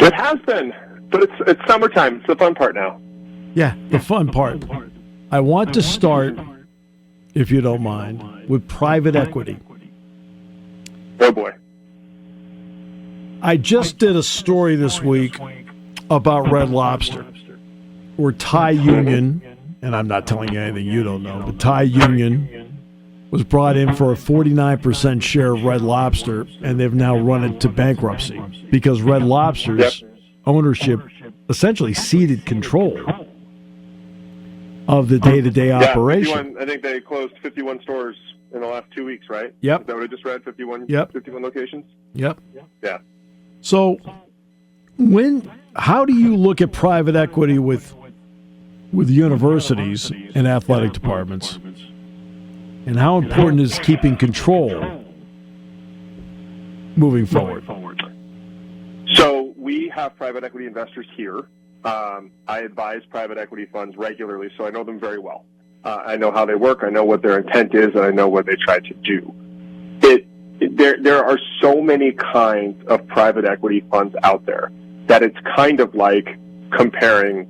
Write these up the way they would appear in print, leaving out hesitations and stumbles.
It has been, but it's summertime. It's the fun part now. Yeah, the fun part. I want to start, if you don't mind, with private equity. Oh, boy. I just did a story this week about Red Lobster, where Thai Union, and I'm not telling you anything you don't know, but Thai Union was brought in for a 49% share of Red Lobster, and they've now run it to bankruptcy because Red Lobster's ownership essentially ceded control of the day-to-day operation. I think they closed 51 stores in the last 2 weeks, right? Yep. Is that what I just read? 51 locations? Yep. Yeah. So how do you look at private equity with universities and athletic departments? And how important is keeping control moving forward? So we have private equity investors here. I advise private equity funds regularly, so I know them very well. I know how they work. I know what their intent is, and I know what they try to do. There are so many kinds of private equity funds out there that it's kind of like comparing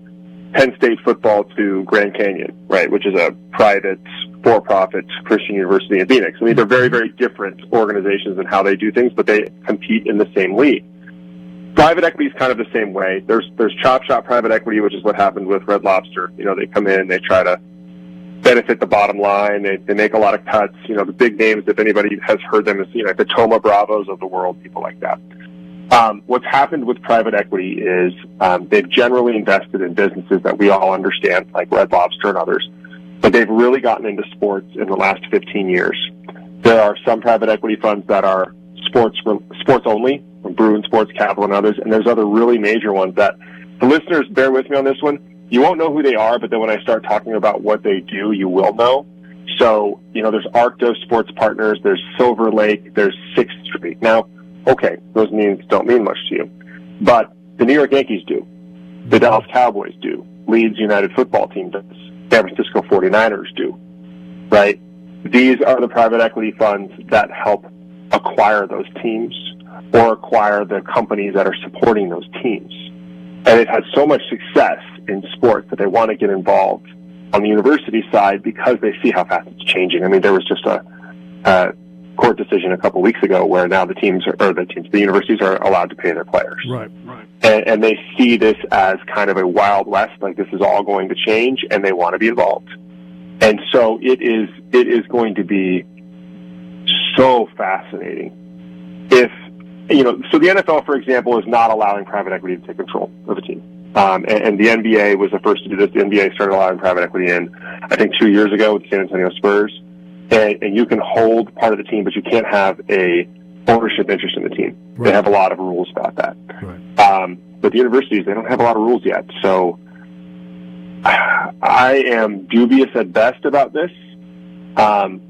Penn State football to Grand Canyon, right, which is a private, for-profit Christian university in Phoenix. I mean, they're very, very different organizations in how they do things, but they compete in the same league. Private equity is kind of the same way. There's chop shop private equity, which is what happened with Red Lobster. You know, they come in, they try to benefit the bottom line. They make a lot of cuts. You know, the big names, if anybody has heard them, is, you know, the Toma Bravos of the world, people like that. What's happened with private equity is they've generally invested in businesses that we all understand, like Red Lobster and others, but they've really gotten into sports in the last 15 years. There are some private equity funds that are sports only, Bruin Sports Capital and others, and there's other really major ones that the listeners, bear with me on this one. You won't know who they are, but then when I start talking about what they do, you will know. So, you know, there's Arctos Sports Partners, there's Silver Lake, there's 6th Street. Now, okay, those names don't mean much to you, but the New York Yankees do. The Dallas Cowboys do. Leeds United Football Team does. San Francisco 49ers do, right? These are the private equity funds that help acquire those teams or acquire the companies that are supporting those teams. And it had so much success in sports that they want to get involved on the university side because they see how fast it's changing. I mean, there was just a court decision a couple weeks ago where now the universities are allowed to pay their players. Right. And they see this as kind of a Wild West, like this is all going to change, and they want to be involved. And so it is going to be so fascinating if, you know, so the NFL, for example, is not allowing private equity to take control of a team. And the NBA was the first to do this. The NBA started allowing private equity in, I think, 2 years ago with the San Antonio Spurs. And you can hold part of the team, but you can't have a ownership interest in the team. Right. They have a lot of rules about that. Right. But the universities, they don't have a lot of rules yet. So I am dubious at best about this.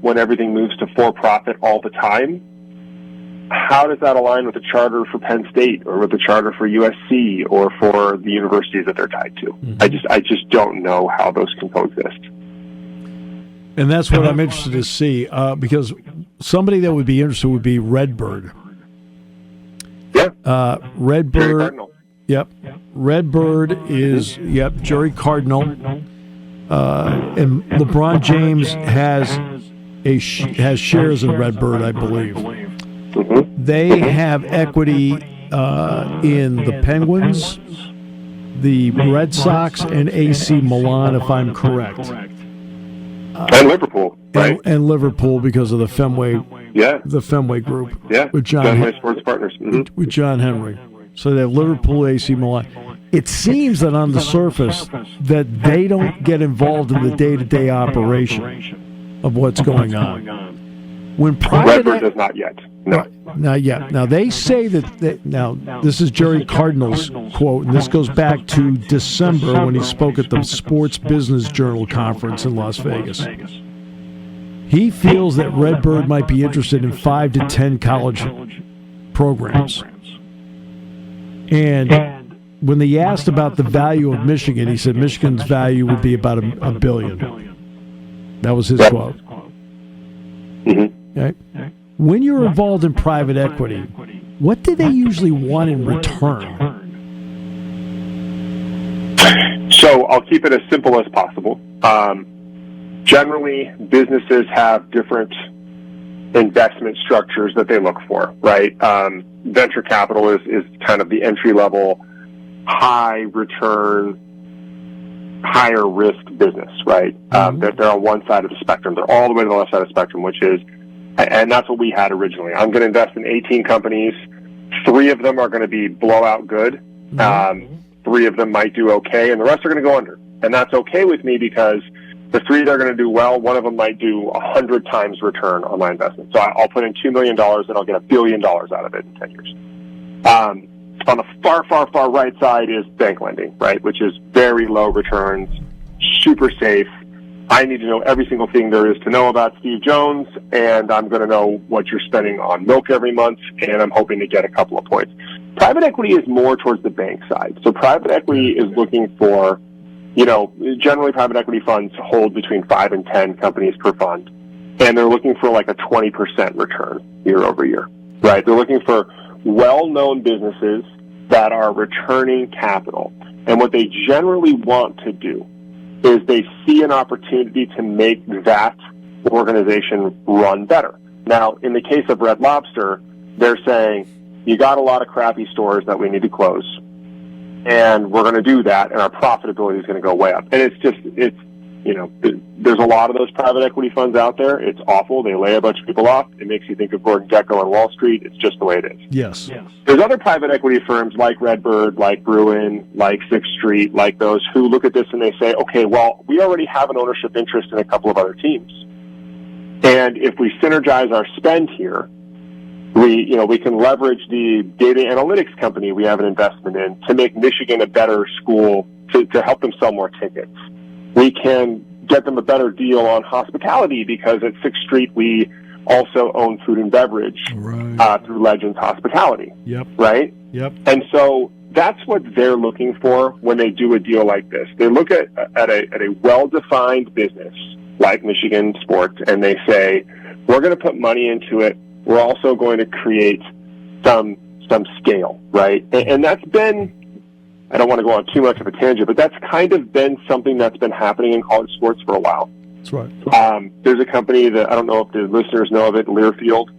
When everything moves to for-profit all the time, how does that align with the charter for Penn State or with the charter for USC or for the universities that they're tied to? Mm-hmm. I just don't know how those can coexist. And that's what I'm interested to see, because somebody that would be interested would be Redbird. Yeah. Redbird. Yep. Redbird is, Jerry Cardinal. And LeBron James has shares in Redbird, I believe. Mm-hmm. They have equity in the Penguins, the Red Sox, and AC Milan, if I'm correct. And Liverpool, right? And Liverpool because of the Fenway, the Fenway Group. Yeah, with Fenway Sports Partners. Mm-hmm. With John Henry. So they have Liverpool, AC Milan. It seems that on the surface that they don't get involved in the day-to-day operation of what's going on. When Redbird does not yet. No. Not yet. Now, they say that now, this is Jerry Cardinal's quote, and this goes back to December when he spoke at the Sports Business Journal conference in Las Vegas. He feels that Redbird might be interested in 5 to 10 college programs. And when they asked about the value of Michigan, he said Michigan's value would be about $1 billion. That was his quote. Mm-hmm. Okay. When you're involved in private equity, what do they usually want in return? So I'll keep it as simple as possible. Generally, businesses have different investment structures that they look for, right? Venture capital is kind of the entry-level, high return, higher risk business, right? They're on one side of the spectrum. They're all the way to the left side of the spectrum, and that's what we had originally. I'm going to invest in 18 companies. 3 of them are going to be blowout good. 3 of them might do okay, and the rest are going to go under. And that's okay with me because the 3 that are going to do well, one of them might do 100 times return on my investment. So I'll put in $2 million and I'll get $1 billion out of it in 10 years. On the far, far, far right side is bank lending, right, which is very low returns, super safe. I need to know every single thing there is to know about Steve Jones, and I'm going to know what you're spending on milk every month, and I'm hoping to get a couple of points. Private equity is more towards the bank side. So private equity is looking for, generally private equity funds hold between 5 and 10 companies per fund, and they're looking for like a 20% return year over year, right? They're looking for well-known businesses that are returning capital. And what they generally want to do is they see an opportunity to make that organization run better. Now, in the case of Red Lobster, they're saying, you got a lot of crappy stores that we need to close, and we're going to do that, and our profitability is going to go way up. And there's a lot of those private equity funds out there. It's awful. They lay a bunch of people off. It makes you think of Gordon Gekko on Wall Street. It's just the way it is. Yes. There's other private equity firms like Redbird, like Bruin, like Sixth Street, like those who look at this and they say, okay, well, we already have an ownership interest in a couple of other teams. And if we synergize our spend here, we can leverage the data analytics company we have an investment in to make Michigan a better school to help them sell more tickets. We can get them a better deal on hospitality because at 6th Street we also own food and beverage through Legends Hospitality. Yep. Right? Yep. And so that's what they're looking for when they do a deal like this. They look at a well-defined business like Michigan Sports and they say, we're going to put money into it. We're also going to create some scale, right? And that's been, I don't want to go on too much of a tangent, but that's kind of been something that's been happening in college sports for a while. That's right. There's a company that, I don't know if the listeners know of it, Learfield.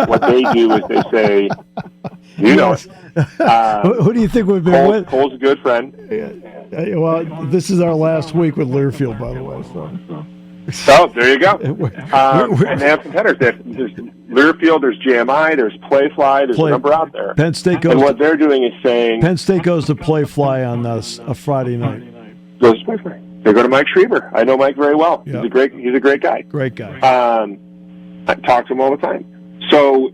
What they do is they say, who do you think we've been with? Cole's a good friend. Well, this is our last week with Learfield, by the way. Oh, there you go. And they have competitors. There's Learfield, there's GMI, there's Playfly, there's a number out there. Penn State goes. And what they're doing is saying Penn State goes to Playfly on a Friday night. Goes to Playfly. They go to Mike Schreiber. I know Mike very well. Yep. He's a great guy. Great guy. I talk to him all the time. So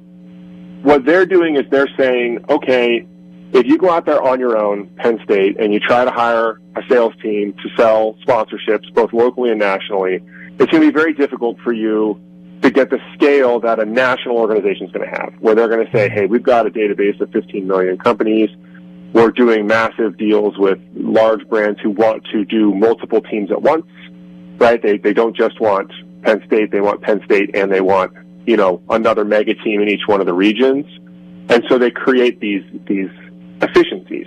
what they're doing is they're saying, okay, if you go out there on your own, Penn State, and you try to hire a sales team to sell sponsorships, both locally and nationally, it's going to be very difficult for you to get the scale that a national organization is going to have, where they're going to say, hey, we've got a database of 15 million companies. We're doing massive deals with large brands who want to do multiple teams at once, right? They don't just want Penn State. They want Penn State and they want, another mega team in each one of the regions. And so they create these efficiencies.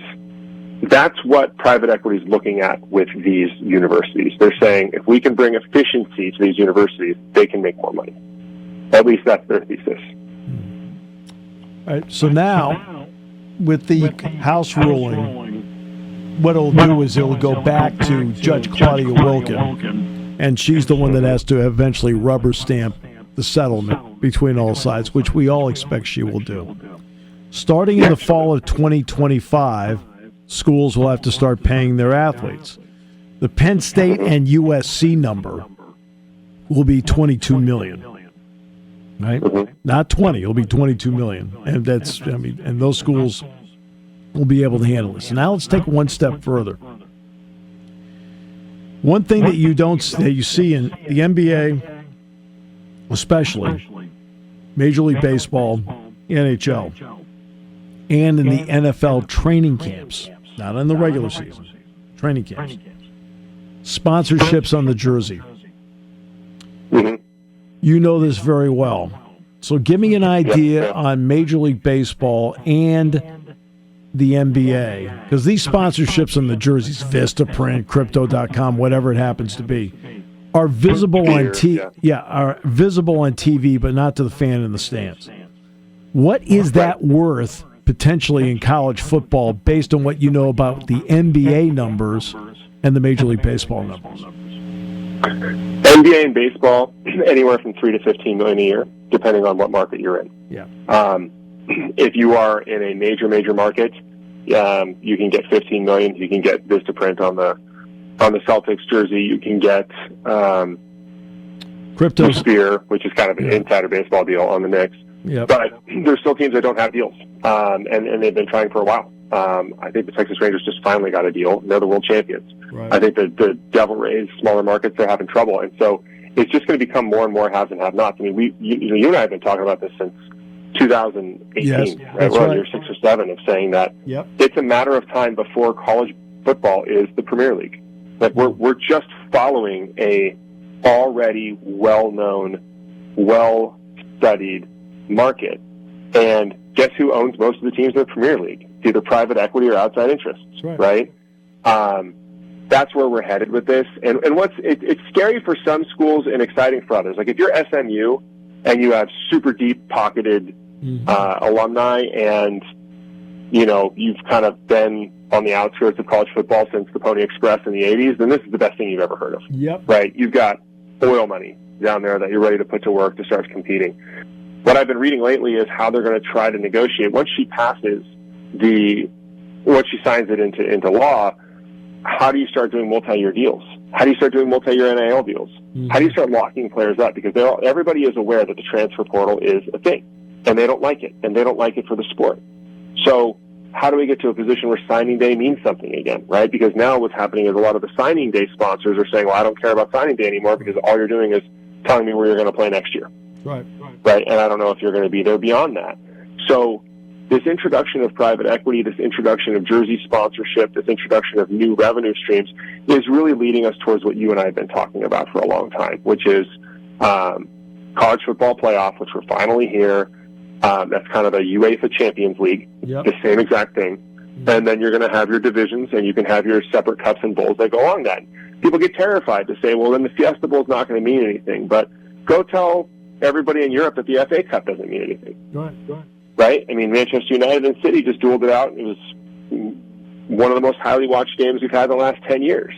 That's what private equity is looking at with these universities. They're saying if we can bring efficiency to these universities, they can make more money. At least that's their thesis. All right. So now, with the House ruling, what it'll do is it'll go back to Judge Claudia Wilken, and she's the one that has to eventually rubber stamp the settlement between all sides, which we all expect she will do. Starting in the fall of 2025, schools will have to start paying their athletes. The Penn State and USC number will be $22 million. Right? Not 20, it'll be $22 million. And and those schools will be able to handle this. So now let's take one step further. One thing that you see in the NBA, especially Major League Baseball, NHL, and in the NFL training camps, not in the regular season, training camps, sponsorships on the jersey. You know this very well. So give me an idea on Major League Baseball and the NBA, because these sponsorships on the jerseys, Vistaprint, Crypto.com, whatever it happens to be, are visible on are visible on TV, but not to the fan in the stands. What is that worth potentially in college football based on what you know about the NBA numbers and the Major League Baseball numbers? NBA and baseball, anywhere from $3 to $15 million a year, depending on what market you're in. Yeah. If you are in a major market, you can get $15 million. You can get Vistaprint on the Celtics jersey. You can get Crypto Sphere, which is kind of an insider baseball deal on the Knicks. Yep. But there's still teams that don't have deals, and they've been trying for a while. I think the Texas Rangers just finally got a deal. They're the world champions. Right. I think the Devil Rays, smaller markets, they're having trouble. And so it's just going to become more and more haves and have-nots. I mean, you and I have been talking about this since 2018, yes, right? We're on year 6 or 7 of saying that it's a matter of time before college football is the Premier League. Like we're just following a already well-known, well-studied market. And guess who owns most of the teams in the Premier League? It's either private equity or outside interests, right? That's where we're headed with this. And it's scary for some schools and exciting for others. Like if you're SMU and you have super deep-pocketed alumni and, you've kind of been on the outskirts of college football since the Pony Express in the 80s, then this is the best thing you've ever heard of. Yep. Right? You've got oil money down there that you're ready to put to work to start competing. What I've been reading lately is how they're going to try to negotiate. Once she signs it into law, how do you start doing multi-year deals? How do you start doing multi-year NIL deals? How do you start locking players up? Because everybody is aware that the transfer portal is a thing, and they don't like it, and they don't like it for the sport. So how do we get to a position where signing day means something again, right? Because now what's happening is a lot of the signing day sponsors are saying, well, I don't care about signing day anymore because all you're doing is telling me where you're going to play next year. Right. And I don't know if you're going to be there beyond that. So this introduction of private equity, this introduction of jersey sponsorship, this introduction of new revenue streams is really leading us towards what you and I have been talking about for a long time, which is college football playoff, which we're finally here. That's kind of a UEFA Champions League, the same exact thing. And then you're going to have your divisions, and you can have your separate cups and bowls that go along that. People get terrified to say, well, then the Fiesta Bowl is not going to mean anything. But go tell everybody in Europe that the FA Cup doesn't mean anything. Right? I mean, Manchester United and City just dueled it out. It was one of the most highly watched games we've had in the last 10 years.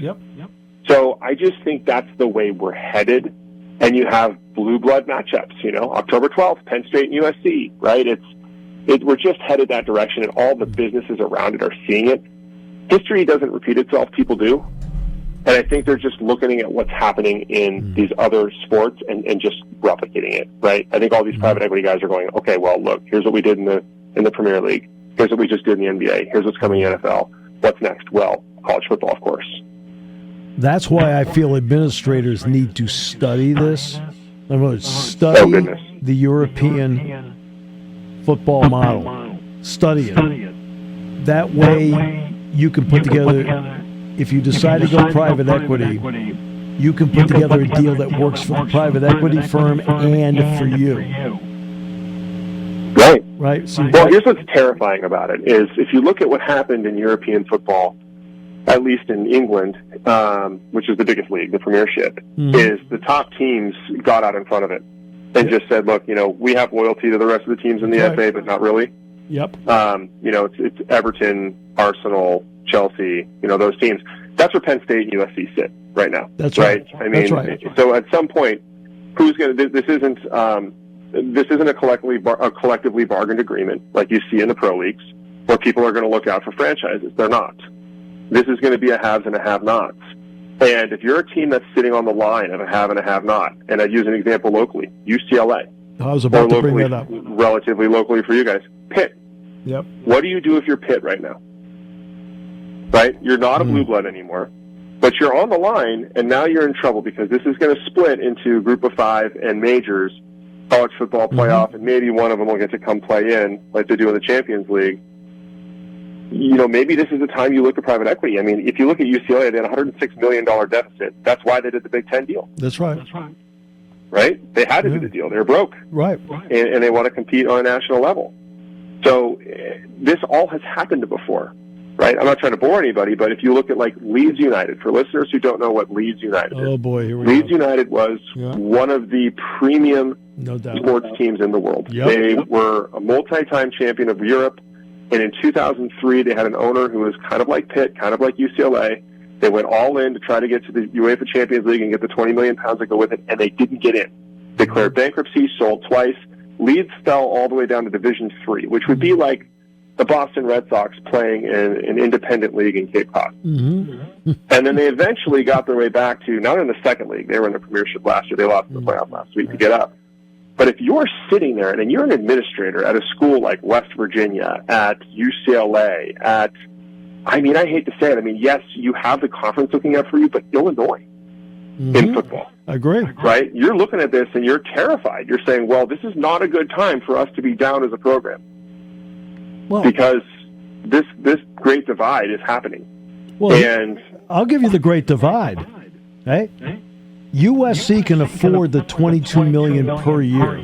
So I just think that's the way we're headed. And you have blue blood matchups, October 12th, Penn State and USC, right? We're just headed that direction, and all the businesses around it are seeing it. History doesn't repeat itself. People do. And I think they're just looking at what's happening in these other sports and just replicating it, right? I think all these private equity guys are going, okay, well, look, here's what we did in the Premier League. Here's what we just did in the NBA. Here's what's coming in the NFL. What's next? Well, college football, of course. That's why I feel administrators need to study this. In other words, study the European football model. Study it. That way you can put together, if you decide to go private equity, you can put together a deal that works for the private equity firm and for you. Right. So well, here's what's terrifying about it is if you look at what happened in European football, at least in England, which is the biggest league, the Premiership, is the top teams got out in front of it and just said, look, we have loyalty to the rest of the teams in the FA, but not really. It's Everton, Arsenal, Chelsea, those teams. That's where Penn State and USC sit right now. That's right. I mean, so at some point, who's going to? This isn't a collectively bargained agreement like you see in the pro leagues, where people are going to look out for franchises. They're not. This is going to be a haves and a have-nots. And if you're a team that's sitting on the line of a have and a have-not, and I'd use an example locally, UCLA. I was about to bring that up. Relatively locally for you guys, Pitt. What do you do if you're Pitt right now? Right? You're not a blue blood anymore, but you're on the line, and now you're in trouble because this is going to split into group of 5 and majors, college football playoff, and maybe one of them will get to come play in like they do in the Champions League. Maybe this is the time you look at private equity. I mean, if you look at UCLA, they had a $106 million deficit. That's why they did the Big Ten deal. That's right. Right? They had to do the deal. They're broke. Right. And they want to compete on a national level. So this all has happened before, right? I'm not trying to bore anybody, but if you look at like Leeds United, for listeners who don't know what Leeds United is. Oh boy, here we Leeds go. United was one of the premium sports teams in the world. Yep. They were a multi-time champion of Europe, and in 2003 they had an owner who was kind of like Pitt, kind of like UCLA. They went all in to try to get to the UEFA Champions League and get the 20 million pounds that go with it, and they didn't get in. Declared bankruptcy, sold twice. Leeds fell all the way down to Division III, which would be like the Boston Red Sox playing in an independent league in Cape Cod. Mm-hmm. And then they eventually got their way back to, not in the second league, they were in the Premiership last year, they lost in the playoff last week to get up. But if you're sitting there and you're an administrator at a school like West Virginia, at UCLA, I hate to say it, yes, you have the conference looking out for you, but Illinois in football. I agree. Right? You're looking at this and you're terrified. You're saying, well, this is not a good time for us to be down as a program. Well, because this great divide is happening. Well, and I'll give you the great divide. Hey? USC can afford the $22 million per year.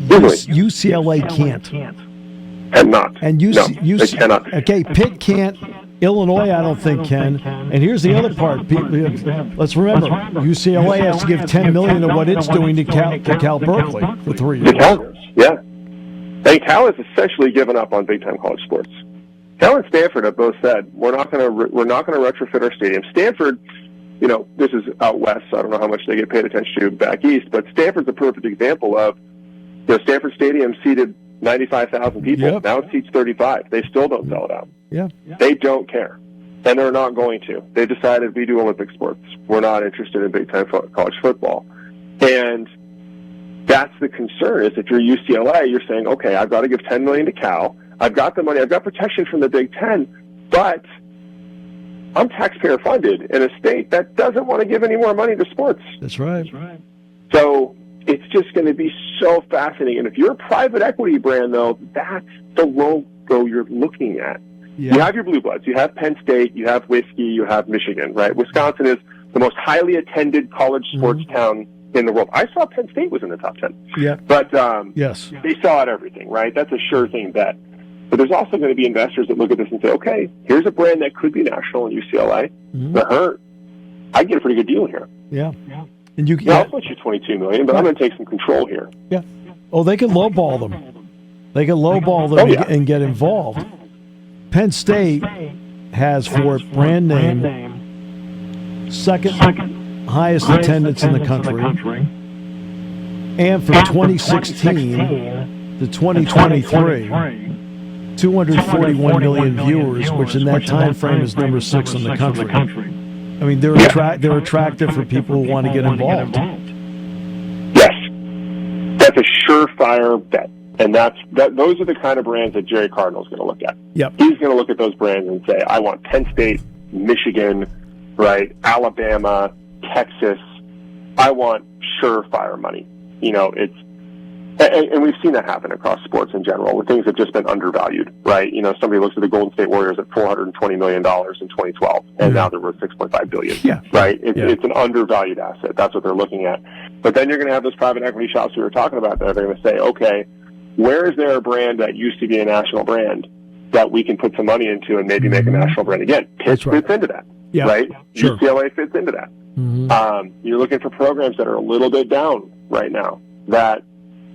UCLA can't. Cannot. And they cannot. Okay, Pitt can't. Illinois, I don't think can. And here's the other part. Let's remember, UCLA has to give $10 million of what it's doing to Cal Berkeley for 3 years. Yeah. And Cal has essentially given up on big-time college sports. Cal and Stanford have both said we're not going to retrofit our stadium. Stanford, this is out west, so I don't know how much they get paid attention to back east, but Stanford's a perfect example of, Stanford Stadium seated 95,000 people. Yep. Now it seats 35. They still don't sell it out. Yeah. They don't care. And they're not going to. They decided we do Olympic sports. We're not interested in big-time college football. And that's the concern, is if you're UCLA, you're saying, okay, I've got to give $10 million to Cal. I've got the money. I've got protection from the Big Ten, but I'm taxpayer funded in a state that doesn't want to give any more money to sports. That's right. So it's just going to be so fascinating. And if you're a private equity brand, though, that's the logo you're looking at. Yeah. You have your blue bloods. You have Penn State. You have whiskey. You have Michigan, right? Wisconsin is the most highly attended college sports town in the world. I saw Penn State was in the top 10. Yeah. But yes, they saw it everything, right? That's a sure thing bet. But there's also going to be investors that look at this and say, okay, here's a brand that could be national in UCLA. But I get a pretty good deal here. Yeah. And I'll put you $22 million, but I'm going to take some control here. Yeah. Oh, they can lowball them. They can lowball them and get involved. Penn State has, for brand name, second highest attendance in the country. And for 2016 to 2023, 241 million viewers, which in that time frame is number 6 in the country. I mean, they're attractive for people who want to get involved. Yes, that's a surefire bet, and those are the kind of brands that Jerry Cardinal's going to look at. Yep, he's going to look at those brands and say, "I want Penn State, Michigan, right, Alabama, Texas. I want surefire money." And we've seen that happen across sports in general, where things have just been undervalued, right? Somebody looks at the Golden State Warriors at $420 million in 2012, and now they're worth $6.5 billion, right? It's an undervalued asset. That's what they're looking at. But then you're going to have those private equity shops we were talking about there. They're going to say, okay, where is there a brand that used to be a national brand that we can put some money into and maybe make a national brand again? Pitt fits into that, right? Sure. UCLA fits into that. You're looking for programs that are a little bit down right now, that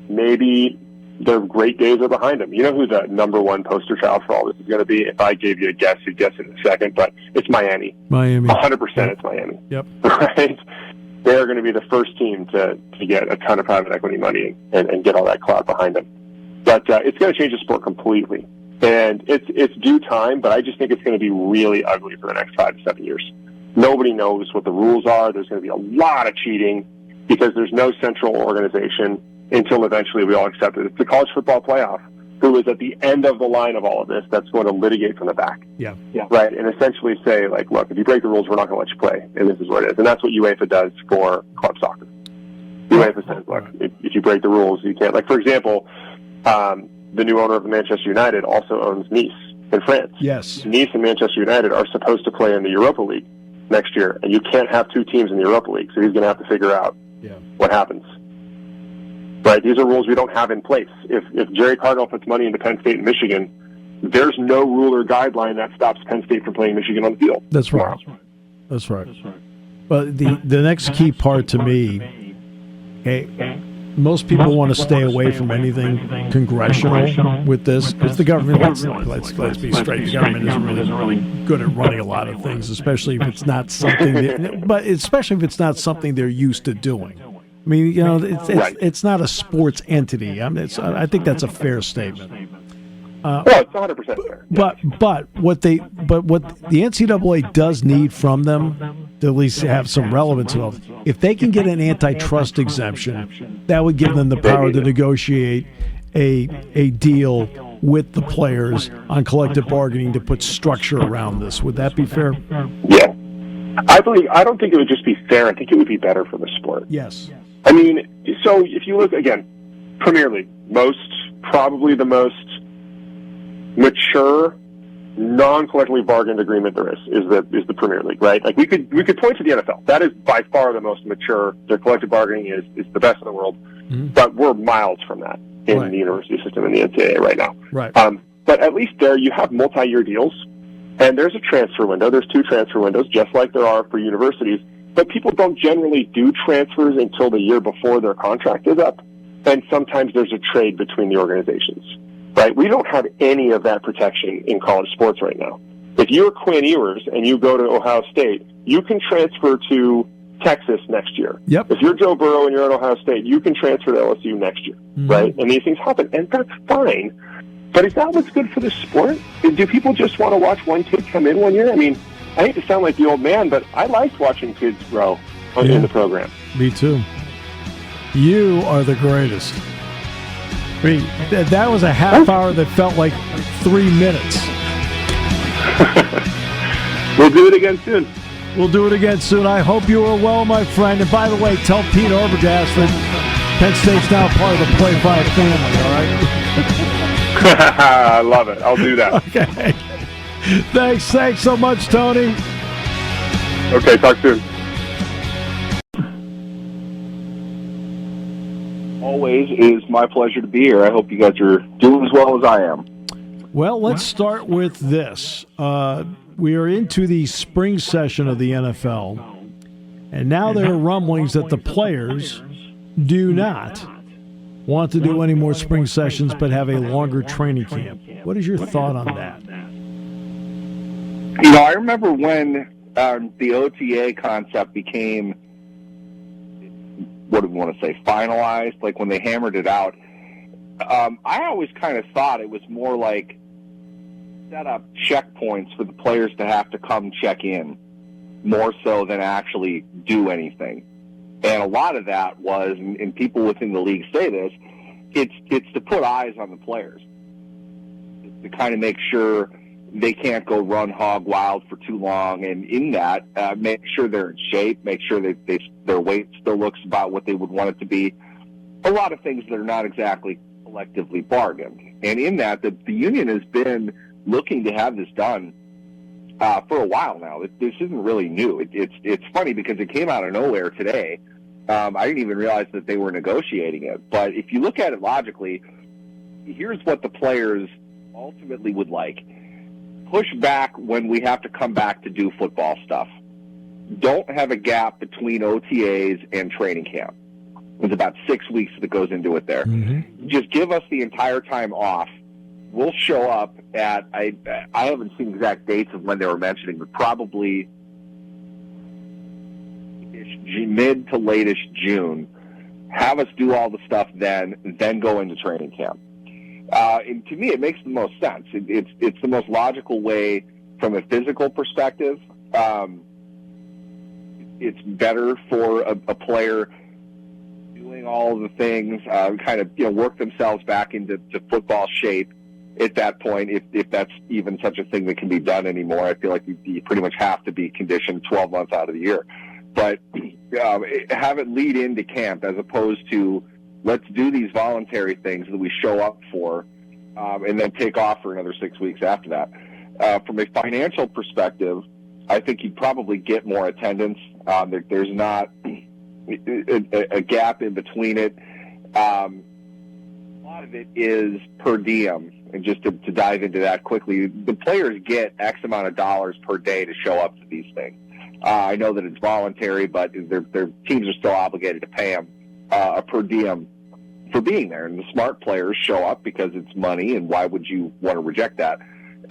maybe their great days are behind them. You know who the number one poster child for all this is going to be? If I gave you a guess, you'd guess it in a second, but it's Miami. 100% it's Miami. Yep. Right? They're going to be the first team to get a ton of private equity money and get all that clout behind them. But it's going to change the sport completely. And it's due time, but I just think it's going to be really ugly for the next 5 to 7 years. Nobody knows what the rules are. There's going to be a lot of cheating because there's no central organization until eventually we all accept it. It's the college football playoff who is at the end of the line of all of this that's going to litigate from the back. Yeah. Right? And essentially say, like, look, if you break the rules, we're not going to let you play. And this is what it is. And that's what UEFA does for club soccer. UEFA says, look, if you break the rules, you can't. Like, for example, the new owner of Manchester United also owns Nice in France. Yes. Nice and Manchester United are supposed to play in the Europa League next year. And you can't have 2 teams in the Europa League. So he's going to have to figure out what happens. right? These are rules we don't have in place. If Jerry Cardinal puts money into Penn State and Michigan, there's no rule or guideline that stops Penn State from playing Michigan on the field. That's right. That's right. But the next key part to me, most people want to stay away from anything congressional with this because the government, let's be straight, the government isn't really good at running a lot of things, especially if it's not something they're used to doing. I mean, it's not a sports entity. I think that's a fair statement. It's 100% fair. But what the NCAA does need from them to at least have some relevance of, if they can get an antitrust exemption, that would give them the power to negotiate a deal with the players on collective bargaining to put structure around this. Would that be fair? Yeah. I don't think it would just be fair. I think it would be better for the sport. Yes. I mean, so if you look, again, Premier League, probably the most mature, non-collectively bargained agreement there is the Premier League, right? Like we could point to the NFL. That is by far the most mature. Their collective bargaining is the best in the world, but we're miles from that in the university system in the NCAA right now. Right. But at least there you have multi-year deals, and there's a transfer window. There's 2 transfer windows, just like there are for universities. But people don't generally do transfers until the year before their contract is up, and sometimes there's a trade between the organizations. Right? We don't have any of that protection in college sports right now. If you're Quinn Ewers and you go to Ohio State, you can transfer to Texas next year. Yep. If you're Joe Burrow and you're at Ohio State, you can transfer to LSU next year. Right? And these things happen, and that's fine. But is that what's good for the sport? Do people just want to watch one kid come in one year? I mean, I hate to sound like the old man, but I liked watching kids grow in the program. Me too. You are the greatest. I mean, that was a half hour that felt like 3 minutes. We'll do it again soon. We'll do it again soon. I hope you are well, my friend. And by the way, tell Pete Arbogast that Penn State's now part of the Play 5 family, all right? I love it. I'll do that. Okay. Thanks so much, Tony. Okay, talk soon. Always is my pleasure to be here. I hope you guys are doing as well as I am. Well, let's start with this. We are into the spring session of the NFL, and now there are rumblings that the players do not want to do any more spring sessions but have a longer training camp. What is your thought on that? I remember when the OTA concept became, what do we want to say, finalized, like when they hammered it out. I always kind of thought it was more like set up checkpoints for the players to have to come check in, more so than actually do anything. And a lot of that was, and people within the league say this, it's to put eyes on the players, to kind of make sure they can't go run hog wild for too long, and in that, make sure they're in shape, make sure their weight still looks about what they would want it to be. A lot of things that are not exactly collectively bargained. And in that, the union has been looking to have this done for a while now. This isn't really new. It's funny because it came out of nowhere today. I didn't even realize that they were negotiating it. But if you look at it logically, here's what the players ultimately would like. Push back when we have to come back to do football stuff. Don't have a gap between OTAs and training camp. There's about 6 weeks that goes into it there. Mm-hmm. Just give us the entire time off. We'll show up at, I haven't seen exact dates of when they were mentioning, but probably mid to late-ish June. Have us do all the stuff then go into training camp. And to me, it makes the most sense. It's the most logical way from a physical perspective. It's better for a player doing all of the things, kind of work themselves back into football shape at that point, if that's even such a thing that can be done anymore. I feel like you pretty much have to be conditioned 12 months out of the year. But have it lead into camp as opposed to let's do these voluntary things that we show up for and then take off for another 6 weeks after that. From a financial perspective, I think you'd probably get more attendance. There's not a gap in between it. A lot of it is per diem. And just to dive into that quickly, the players get X amount of dollars per day to show up to these things. I know that it's voluntary, but their teams are still obligated to pay them a per diem for being there. And the smart players show up because it's money, and why would you want to reject that?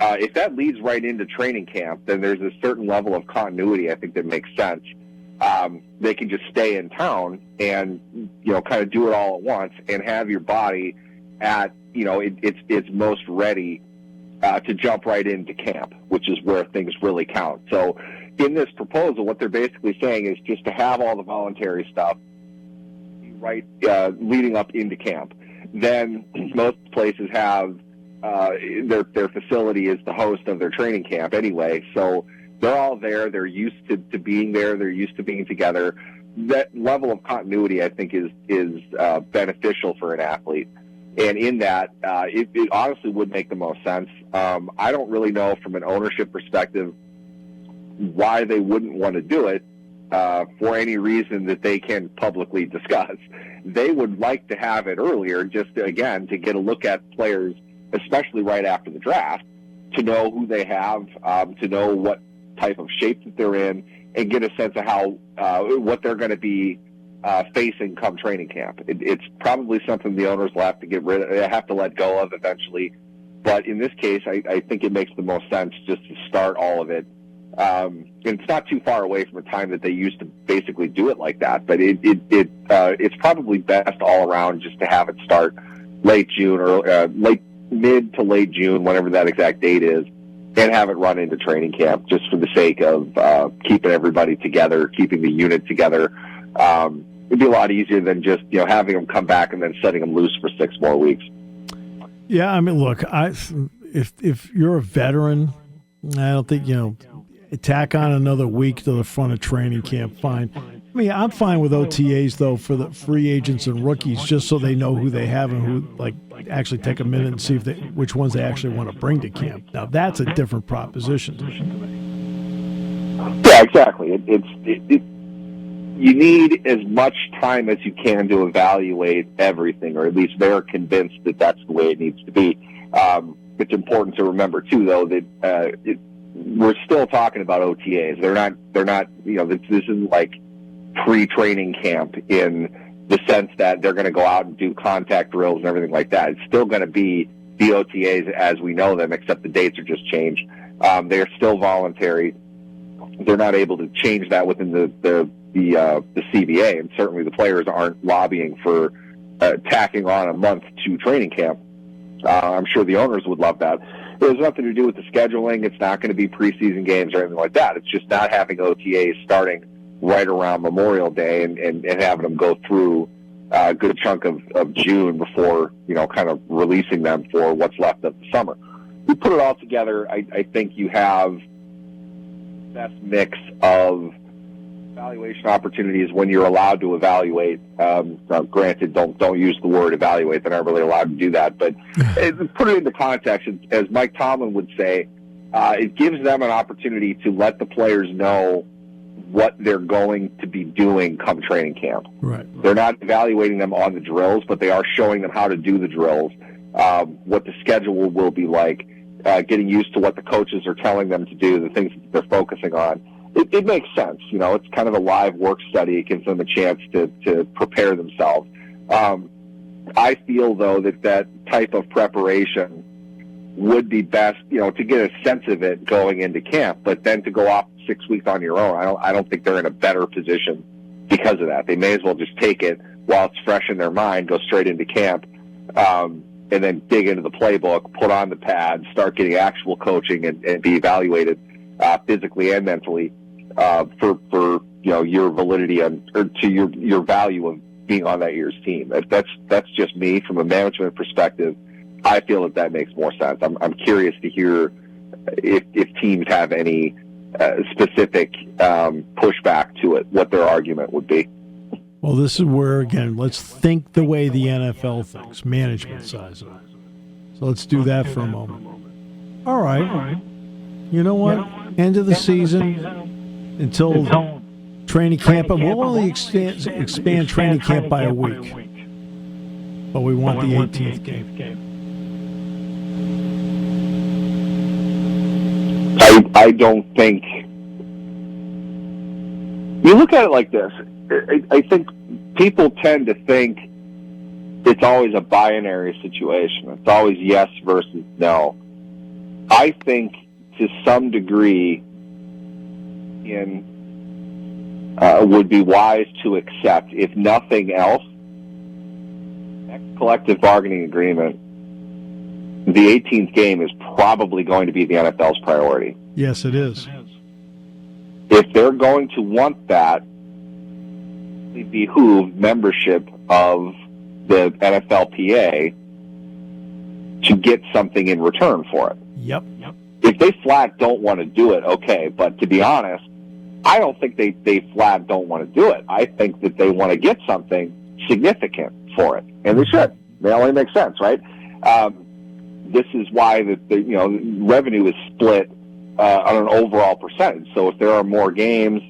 If that leads right into training camp, then there's a certain level of continuity, I think, that makes sense. They can just stay in town and, kind of do it all at once and have your body at, it's most ready to jump right into camp, which is where things really count. So in this proposal, what they're basically saying is just to have all the voluntary stuff right leading up into camp. Then most places have their facility is the host of their training camp anyway, so they're all there. They're used to being there. They're used to being together. That level of continuity, I think, is beneficial for an athlete. And in that, it honestly would make the most sense. I don't really know from an ownership perspective why they wouldn't want to do it for any reason that they can publicly discuss. They would like to have it earlier just, to get a look at players, especially right after the draft, to know who they have, to know what type of shape that they're in, and get a sense of how what they're going to be facing come training camp. It's probably something the owners will have to have to let go of eventually. But in this case, I think it makes the most sense just to start all of it. And it's not too far away from a time that they used to basically do it like that. But it's probably best all around just to have it start late June or mid to late June, whatever that exact date is, and have it run into training camp just for the sake of keeping everybody together, keeping the unit together. It'd be a lot easier than just having them come back and then setting them loose for 6 more weeks. Yeah, I mean, look, if you're a veteran, I don't think tack on another week to the front of training camp. Fine. I mean, I'm fine with OTAs though for the free agents and rookies, just so they know who they have and who actually take a minute and see which ones they actually want to bring to camp. Now that's a different proposition. Yeah, exactly. You need as much time as you can to evaluate everything, or at least they're convinced that that's the way it needs to be. It's important to remember too, though, that we're still talking about OTAs. They're not. This isn't like pre-training camp in the sense that they're going to go out and do contact drills and everything like that. It's still going to be the OTAs as we know them, except the dates are just changed. They're still voluntary. They're not able to change that within the CBA, and certainly the players aren't lobbying for tacking on a month to training camp. I'm sure the owners would love that. It has nothing to do with the scheduling. It's not going to be preseason games or anything like that. It's just not having OTAs starting right around Memorial Day and having them go through a good chunk of June before, kind of releasing them for what's left of the summer. We put it all together. I think you have the best mix of evaluation opportunities when you're allowed to evaluate. Granted, don't use the word evaluate. They're not really allowed to do that. But put it into context, as Mike Tomlin would say, it gives them an opportunity to let the players know what they're going to be doing come training camp. Right. They're not evaluating them on the drills, but they are showing them how to do the drills, what the schedule will be like, getting used to what the coaches are telling them to do, the things that they're focusing on. It makes sense. It's kind of a live work study. It gives them a chance to prepare themselves. I feel, though, that type of preparation would be best, to get a sense of it going into camp, but then to go off 6 weeks on your own, I don't think they're in a better position because of that. They may as well just take it while it's fresh in their mind, go straight into camp, and then dig into the playbook, put on the pads, start getting actual coaching and be evaluated physically and mentally for your validity or to your value of being on that year's team. That's just me from a management perspective. I feel that makes more sense. I'm curious to hear if teams have any specific pushback to it, what their argument would be. Well, this is where, again, let's think the way the NFL thinks, management size of it. So let's do that for a moment. All right. You know what? End of the season until training camp, and we'll only expand training camp by a week. But we want the 18th game. I don't think you look at it like this. I think people tend to think it's always a binary situation. It's always yes versus no. I think to some degree would be wise to accept, if nothing else, next collective bargaining agreement, the 18th game is probably going to be the NFL's priority. Yes, it is. If they're going to want that, it behooves membership of the NFLPA to get something in return for it. Yep. If they flat don't want to do it, okay. But to be honest, I don't think they flat don't want to do it. I think that they want to get something significant for it, and they should. They only make sense, right? This is why the revenue is split on an overall percentage. So if there are more games,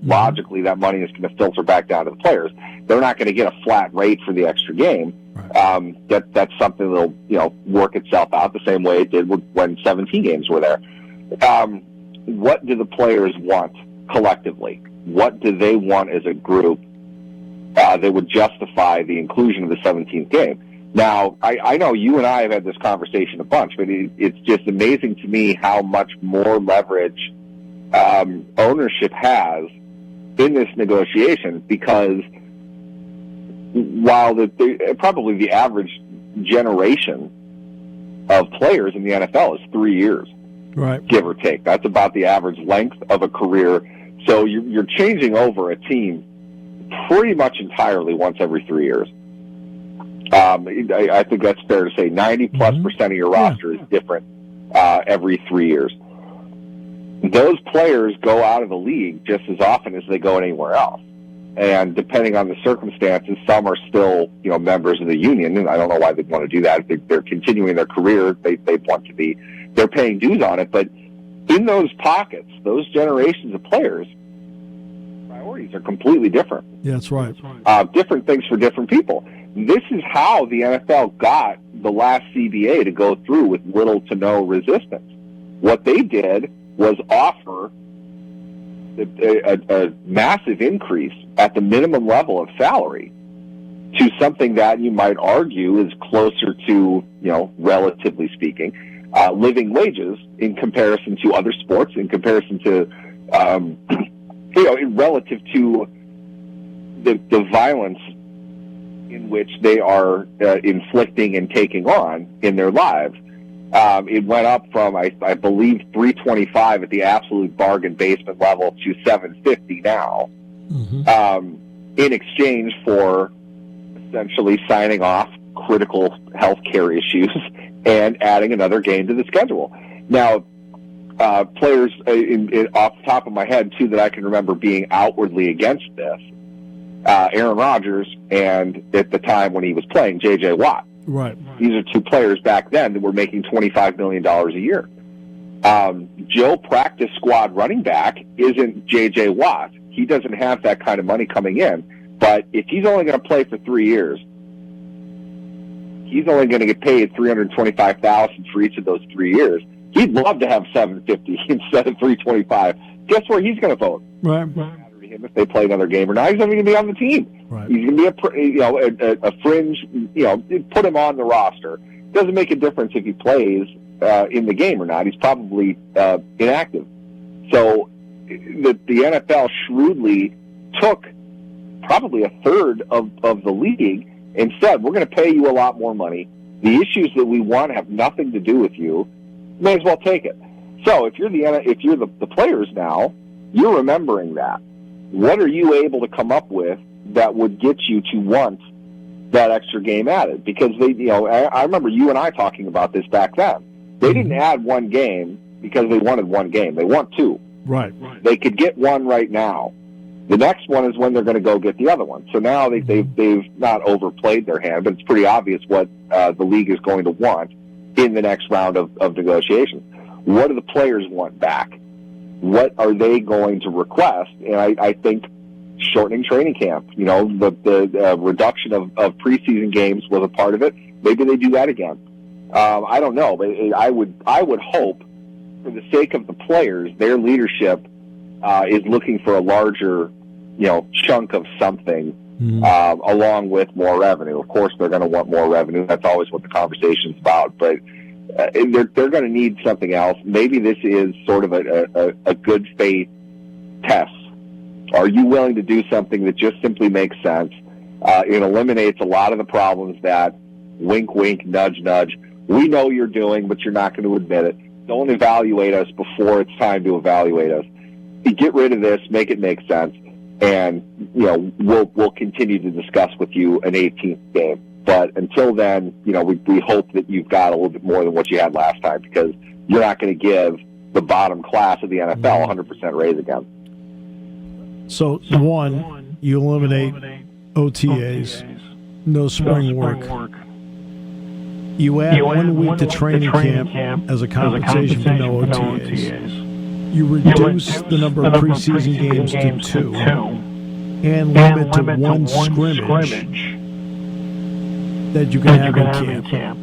logically that money is going to filter back down to the players. They're not going to get a flat rate for the extra game. Right. That's something that'll work itself out the same way it did when 17 games were there. What do the players want collectively? What do they want as a group that would justify the inclusion of the 17th game? Now, I know you and I have had this conversation a bunch, but it's just amazing to me how much more leverage ownership has in this negotiation, because while probably the average generation of players in the NFL is 3 years, right, give or take. That's about the average length of a career. So you're changing over a team pretty much entirely once every 3 years. I think that's fair to say. 90+% of your roster is different every 3 years. Those players go out of the league just as often as they go anywhere else. And depending on the circumstances, some are still, members of the union, and I don't know why they'd want to do that. If they're continuing their career, they want to be. They're paying dues on it. But in those pockets, those generations of players, priorities are completely different. Yeah, that's right. Different things for different people. This is how the NFL got the last CBA to go through with little to no resistance. What they did was offer a massive increase at the minimum level of salary to something that you might argue is closer to, relatively speaking, living wages in comparison to other sports, in comparison to, relative to the violence in which they are inflicting and taking on in their lives. It went up from, I believe, $325 at the absolute bargain basement level to $750 now, in exchange for essentially signing off critical health care issues and adding another game to the schedule. Now, players off the top of my head, too, that I can remember being outwardly against this, Aaron Rodgers, and at the time when he was playing, J.J. Watt. Right. These are two players back then that were making $25 million a year. Joe practice squad running back isn't J.J. Watt. He doesn't have that kind of money coming in. But if he's only going to play for 3 years, he's only going to get paid $325,000 for each of those 3 years. He'd love to have $750 instead of $325. Guess where he's going to vote? Right. If they play another game or not, he's not even going to be on the team. Right. He's going to be a fringe. Put him on the roster. Doesn't make a difference if he plays in the game or not. He's probably inactive. So the NFL shrewdly took probably a third of the league and said, "We're going to pay you a lot more money. The issues that we want have nothing to do with you. May as well take it." So if you're the players now, you're remembering that. What are you able to come up with that would get you to want that extra game added? Because I remember you and I talking about this back then. They didn't add one game because they wanted one game. They want two. Right. They could get one right now. The next one is when they're going to go get the other one. So now they've not overplayed their hand, but it's pretty obvious what the league is going to want in the next round of negotiations. What do the players want back? What are they going to request? And I think shortening training camp. The reduction of preseason games was a part of it. Maybe they do that again. I don't know, but I would hope, for the sake of the players, their leadership is looking for a larger, chunk of something, along with more revenue. Of course, they're going to want more revenue. That's always what the conversation's about. But they're going to need something else. Maybe this is sort of a good faith test. Are you willing to do something that just simply makes sense? It eliminates a lot of the problems that wink, wink, nudge, nudge. We know you're doing, but you're not going to admit it. Don't evaluate us before it's time to evaluate us. Get rid of this, make it make sense, and we'll continue to discuss with you an 18th game. But until then, we hope that you've got a little bit more than what you had last time, because you're not going to give the bottom class of the NFL 100% raise again. So, one, you eliminate OTAs, no spring work. You add 1 week to training camp as a compensation for no OTAs. You reduce the number of preseason games to 2 and limit to 1 scrimmage that you can have in camp.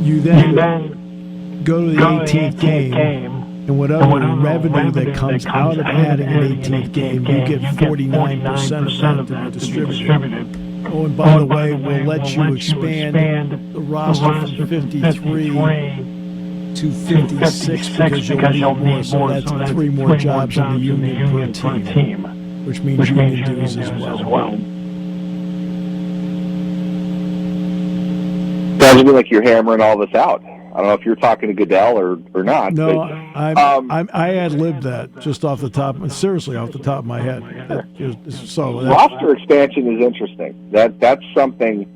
You then go to the 18th game, and whatever revenue that comes out of adding an 18th game, you get 49% of that to be distributed. Oh, and by the way, we'll let you expand the roster from 53 to 56 because you'll need more. So that's 3 more jobs in the union per team, which means union dues as well. Sounds to me like you're hammering all this out. I don't know if you're talking to Goodell or not. No, but, I ad-libbed that just off the top, seriously off the top of my head. Roster expansion is interesting. That's something,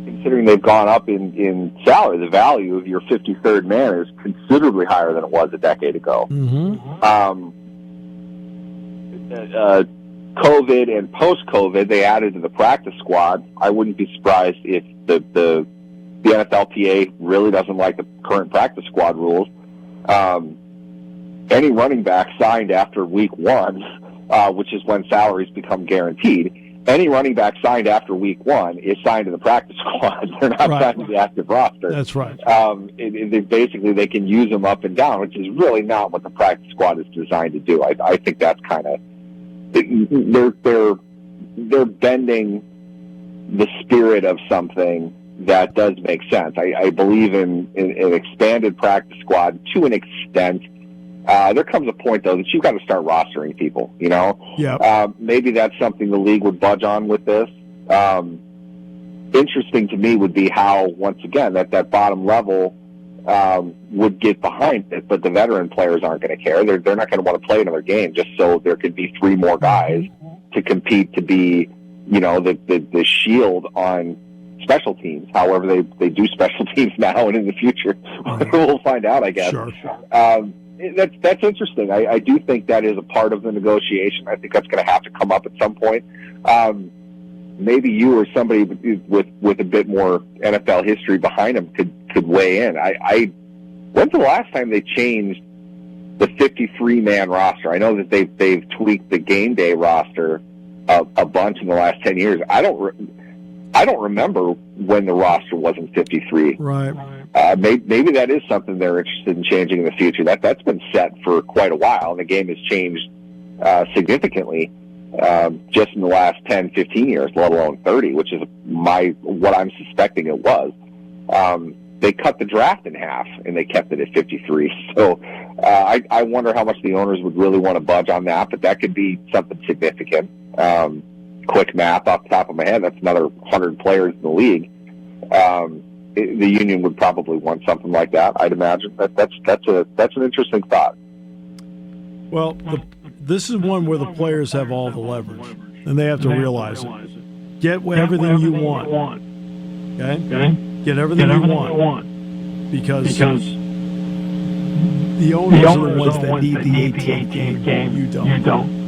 considering they've gone up in salary, the value of your 53rd man is considerably higher than it was a decade ago. COVID and post-COVID, they added to the practice squad. I wouldn't be surprised if the NFLPA really doesn't like the current practice squad rules. Any running back signed after week 1, which is when salaries become guaranteed, any running back signed after week 1 is signed to the practice squad. They're not signed to the active roster. That's right. They can use them up and down, which is really not what the practice squad is designed to do. I think that's kind of, they're bending the spirit of something that does make sense. I believe in an expanded practice squad to an extent. There comes a point, though, that you've got to start rostering people, Yeah. Maybe that's something the league would budge on with this. Interesting to me would be how, once again, that bottom level would get behind it, but the veteran players aren't going to care. They're not going to want to play another game just so there could be 3 more guys to compete to be, the shield on special teams. However, they do special teams now and in the future. We'll find out, I guess. Sure. That's interesting. I do think that is a part of the negotiation. I think that's going to have to come up at some point. Maybe you or somebody with a bit more NFL history behind them could weigh in. When's the last time they changed the 53-man roster? I know that they've tweaked the game day roster a bunch in the last 10 years. I don't remember when the roster wasn't 53. Right. Maybe that is something they're interested in changing in the future. That's been set for quite a while, and the game has changed significantly just in the last 10, 15 years, let alone 30, which is what I'm suspecting it was. They cut the draft in half, and they kept it at 53. So I wonder how much the owners would really want to budge on that, but that could be something significant. Quick math off the top of my head, that's another 100 players in the league. The union would probably want something like that, I'd imagine. That's an interesting thought. Well, this is one where the players have all the leverage, and they have to realize it. Get everything you want. Okay? Get everything you want. Because the owners are the ones that need the 18th game. You don't.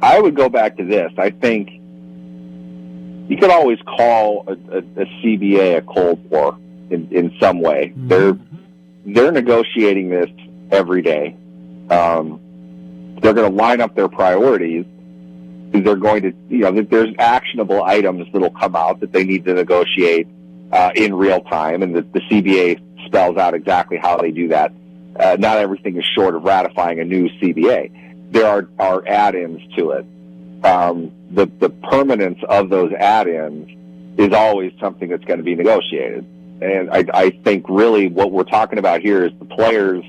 I would go back to this. I think you could always call a CBA a Cold War. in some way. They're negotiating this every day. They're going to line up their priorities. They're going to, there's actionable items that'll come out that they need to negotiate in real time, and the CBA spells out exactly how they do that. Not everything is short of ratifying a new CBA. There are add-ins to it. The permanence of those add-ins is always something that's going to be negotiated. And I think really what we're talking about here is the players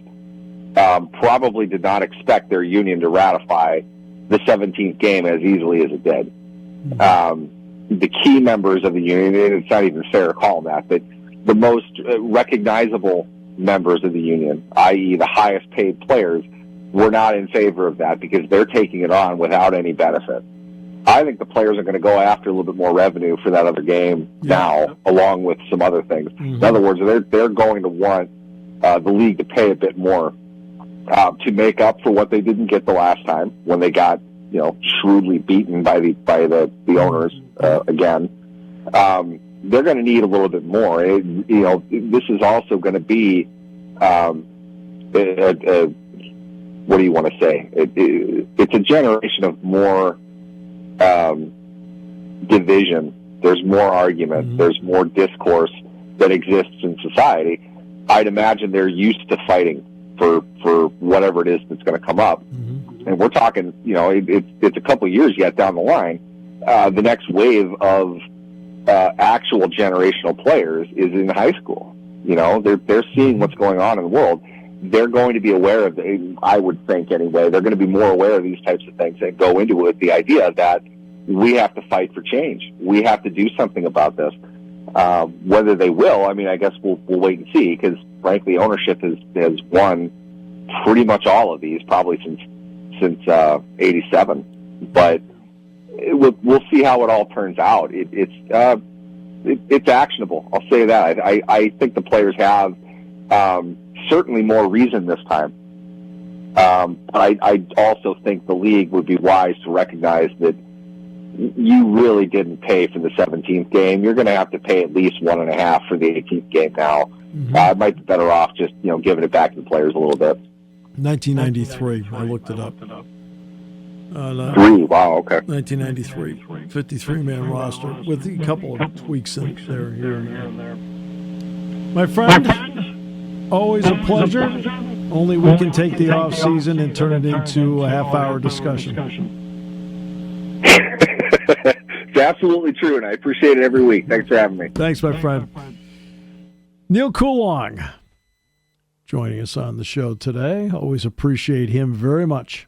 probably did not expect their union to ratify the 17th game as easily as it did. The key members of the union, and it's not even fair to call them that, but the most recognizable members of the union, i.e. the highest paid players, were not in favor of that because they're taking it on without any benefit. I think the players are going to go after a little bit more revenue for that other game now, along with some other things. In other words, they're going to want the league to pay a bit more to make up for what they didn't get the last time when they got shrewdly beaten by the owners again. They're going to need a little bit more. This is also going to be what do you want to say? It's a generation of more division. There's more argument. There's more discourse that exists in society. I'd imagine they're used to fighting for whatever it is that's going to come up. And we're talking, it's a couple of years yet down the line. The next wave of actual generational players is in high school. They're seeing what's going on in the world. They're going to be aware of, I would think anyway, they're going to be more aware of these types of things and go into it with the idea that we have to fight for change. We have to do something about this. Whether they will, I guess we'll wait and see, because frankly, ownership has won pretty much all of these, probably since '87. But we'll see how it all turns out. It's actionable. I'll say that. I think the players have certainly more reason this time. But I also think the league would be wise to recognize that you really didn't pay for the 17th game. You're going to have to pay at least 1.5 for the 18th game now. I might be better off just giving it back to the players a little bit. 1993. I looked it up. 3. Wow. Okay. 1993. 53-man roster with a couple of tweaks in there, here and there. My friend, always a pleasure. Only we can take the off season and turn it into a half-hour discussion. It's absolutely true, and I appreciate it every week. Thanks for having me. Thanks, my friend. Neal Coolong joining us on the show today. Always appreciate him very much.